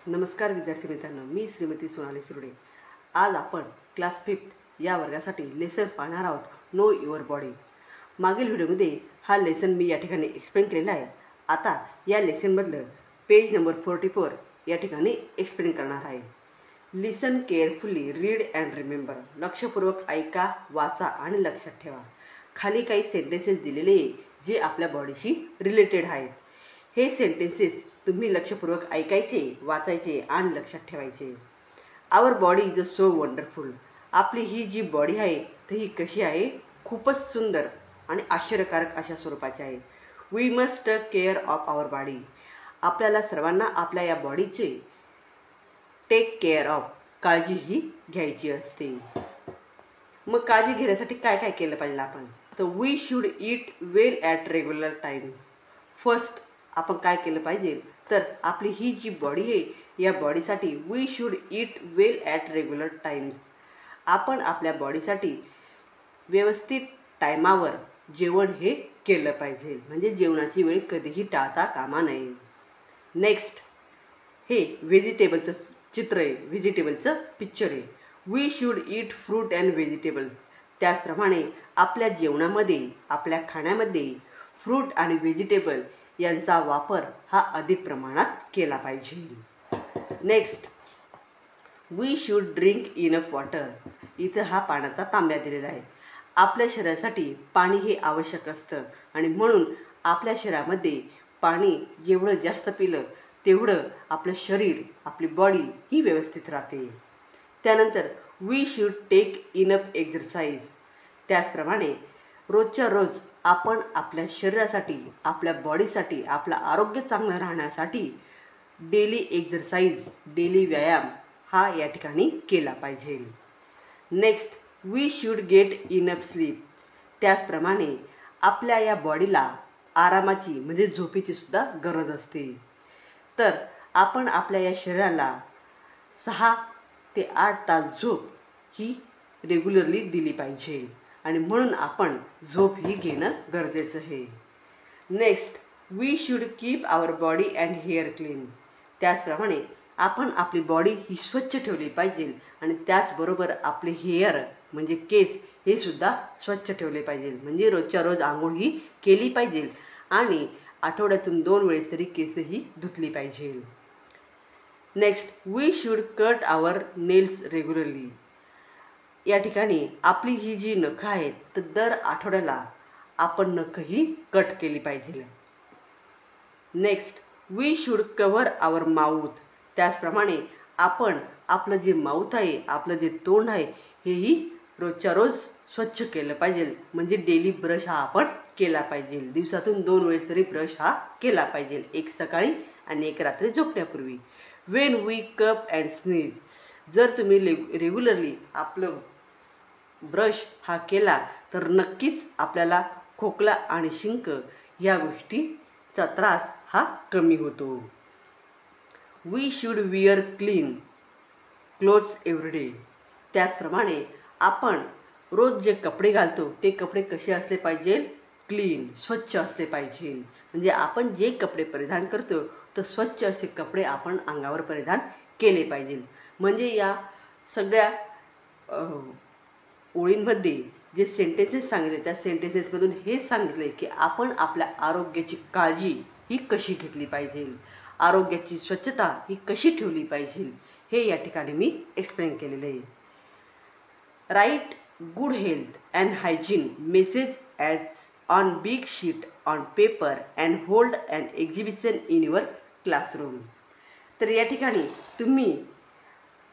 नमस्कार विद्यार्थी मित्रांनो, मी श्रीमती सोनाली सुरडे। आज आपण क्लास 5 या वर्गासाठी लेसन पाहणार आहोत, नो युअर बॉडी। मागील व्हिडिओमध्ये हा लेसन मी या ठिकाणी एक्सप्लेन केलेला आहे। आता या लेसनमधलं पेज नंबर 44 या ठिकाणी एक्सप्लेन करणार आहे। लिसन केअरफुली, रीड अँड रिमेंबर। लक्षपूर्वक ऐका, वाचा आणि लक्षात ठेवा। खाली काही सेंटेन्सेस दिलेले जे आपल्या बॉडीशी रिलेटेड आहेत। हे सेंटेन्सेस तुम्ही लक्षपूर्वक ऐकायचे, वाचायचे आणि लक्षात ठेवायचे। आवर बॉडी इज सो वंडरफुल। आपली ही जी बॉडी आहे ती ही कशी आहे, खूपच सुंदर आणि आश्चर्यकारक अशा स्वरूपाची आहे। We must take care of our body. आपल्याला सर्वांना आपल्या या बॉडीचे टेक केअर ऑफ, काळजी ही घ्यायची असते। मग काळजी घेण्यासाठी काय काय केलं पाहिजे आपण? तर we should eat well at regular times. First आपण काय केलं पाहिजे, तर आपली ही जी बॉडी आहे या बॉडीसाठी we should eat well at regular times. आपण आपल्या बॉडीसाठी व्यवस्थित टायमावर जेवण हे केलं पाहिजे, म्हणजे जेवणाची वेळ कधीही टाळता कामा नये। नेक्स्ट, हे व्हेजिटेबलचं चित्र आहे, व्हेजिटेबलचं पिक्चर आहे। We should eat fruit and vegetable. त्याचप्रमाणे आपल्या जेवणामध्ये, आपल्या खाण्यामध्ये फ्रूट आणि व्हेजिटेबल यांचा वापर हा अधिक प्रमाणात केला पाहिजे। Next, we should drink enough water. इथं हा पाण्याचा तांब्या दिलेला आहे। आपल्या शरीरासाठी पाणी हे आवश्यक असतं आणि म्हणून आपल्या शरीरामध्ये पाणी जेवढं जास्त पिलं तेवढं आपलं शरीर, आपली बॉडी ही व्यवस्थित राहते। त्यानंतर we should take enough exercise. त्याचप्रमाणे रोजच्या रोज आपण आपल्या शरीरासाठी, आपल्या बॉडीसाठी, आपलं आरोग्य चांगलं राहण्यासाठी डेली एक्झरसाइज, डेली व्यायाम हा या ठिकाणी केला पाहिजे। Next, we should get enough sleep. त्याचप्रमाणे आपल्या या बॉडीला आरामाची म्हणजे झोपेची सुद्धा गरज असते। तर आपण आपल्या या शरीराला 6 ते 8 तास झोप ही रेग्युलरली दिली पाहिजे आणि म्हणून आपण झोप ही घेणं गरजेचं आहे। Next, we should keep our body and hair clean. त्याचप्रमाणे आपण आपली बॉडी ही स्वच्छ ठेवली पाहिजे आणि त्याचबरोबर आपले हेअर म्हणजे केस हे सुद्धा स्वच्छ ठेवले पाहिजे, म्हणजे रोजच्या रोज आंघोळ ही केली पाहिजे आणि आठवड्यातून 2 वेळेस तरी केस ही धुतली पाहिजे। Next, we should cut our nails regularly. या ठिकाणी आपली ही जी नखं आहेत तर दर आठवड्याला आपण नखं ही कट केली पाहिजे। Next, we should cover our mouth. त्याचप्रमाणे आपण आपलं जे माउथ आहे, आपलं जे तोंड आहे हेही रोजच्या रोज स्वच्छ केलं पाहिजे, म्हणजे डेली ब्रश हा आपण केला पाहिजे। दिवसातून 2 वेळेस तरी ब्रश हा केला पाहिजे, एक सकाळी आणि एक रात्री झोपण्यापूर्वी। When we cough and sneeze. जर तुम्ही रेग्युलरली आपलं ब्रश हा केला तर नक्कीच आपल्याला खोकला आणि शिंक या गोष्टीचा त्रास हा कमी होतो। We should wear clean clothes every day. त्याचप्रमाणे आपण रोज जे कपडे घालतो ते कपडे कसे असले पाहिजे, क्लीन, स्वच्छ असले पाहिजे। म्हणजे आपण जे कपडे परिधान करतो तर स्वच्छ असे कपडे आपण अंगावर परिधान केले पाहिजे। म्हणजे या सगळ्या ओळींमध्ये जे सेंटेन्सेस सांगितले त्या सेंटेन्सेसमधून हे सांगितले की आपण आपल्या आरोग्याची काळजी ही कशी घेतली पाहिजे, आरोग्याची स्वच्छता ही कशी ठेवली पाहिजे, हे या ठिकाणी मी एक्सप्लेन केलेले आहे। Write good health and hygiene message as on big sheet on paper and hold and exhibition in your classroom. तर या ठिकाणी तुम्ही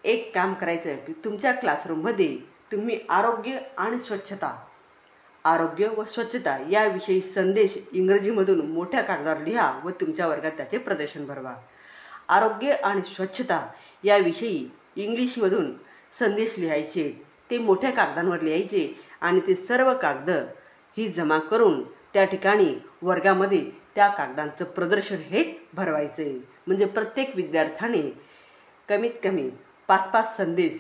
एक काम करायचं की तुमच्या क्लासरूममध्ये तुम्ही आरोग्य आणि स्वच्छता, आरोग्य व स्वच्छता याविषयी संदेश इंग्रजीमधून मोठ्या कागदावर लिहा व तुमच्या वर्गात त्याचे प्रदर्शन भरवा। आरोग्य आणि स्वच्छता याविषयी इंग्लिशमधून संदेश लिहायचे, ते मोठ्या कागदांवर लिहायचे आणि ते सर्व कागद ही जमा करून त्या ठिकाणी वर्गामध्ये त्या कागदांचं प्रदर्शन हे भरवायचं आहे। म्हणजे प्रत्येक विद्यार्थ्याने कमीत कमी 5-5 संदेश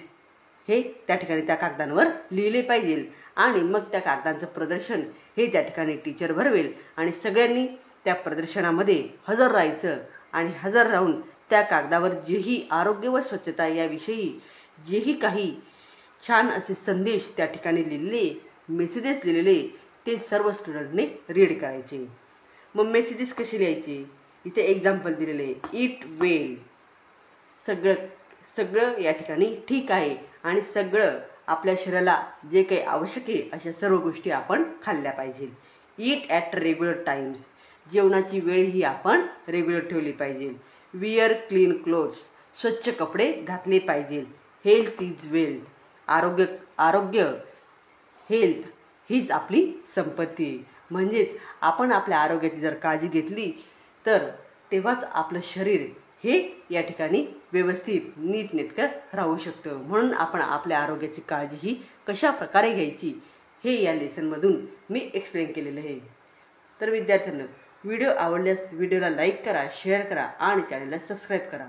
हे त्या ठिकाणी त्या कागदांवर लिहिले पाहिजे आणि मग त्या कागदांचं प्रदर्शन हे त्या ठिकाणी टीचर भरवेल आणि सगळ्यांनी त्या प्रदर्शनामध्ये हजर राहायचं आणि हजर राहून त्या कागदावर जेही आरोग्य व स्वच्छता याविषयी जेही काही छान असे संदेश त्या ठिकाणी लिहिलेले, मेसेजेस लिहिलेले ते सर्व स्टुडंटने रीड करायचे. मग मेसेजेस कसे लिहायचे? इथे एक्झाम्पल दिलेले, ईट वेल. सगळं या ठिकाणी ठीक आहे आणि सगळं आपल्या शरीराला जे काही आवश्यक आहे अशा सर्व गोष्टी आपण खाल्ल्या पाहिजे. ईट ॲट रेग्युलर टाइम्स. जेवणाची वेळ ही आपण रेग्युलर ठेवली पाहिजे. Where clean clothes. स्वच्छ कपडे घातले पाहिजे. Health is wealth. आरोग्य हेल्थ हीच आपली संपत्ती आहे. म्हणजेच आपण आपल्या आरोग्याची जर काळजी घेतली तर तेव्हाच आपलं शरीर हे या ठिकाणी व्यवस्थित नीटनेटकं राहू शकतं. म्हणून आपण आपल्या आरोग्याची काळजी ही कशा प्रकारे घ्यायची हे या लेसनमधून मी एक्सप्लेन केलेलं आहे. तर विद्यार्थ्यांनो, व्हिडिओ आवडल्यास व्हिडिओला लाईक करा, शेअर करा आणि चॅनलला सबस्क्राईब करा.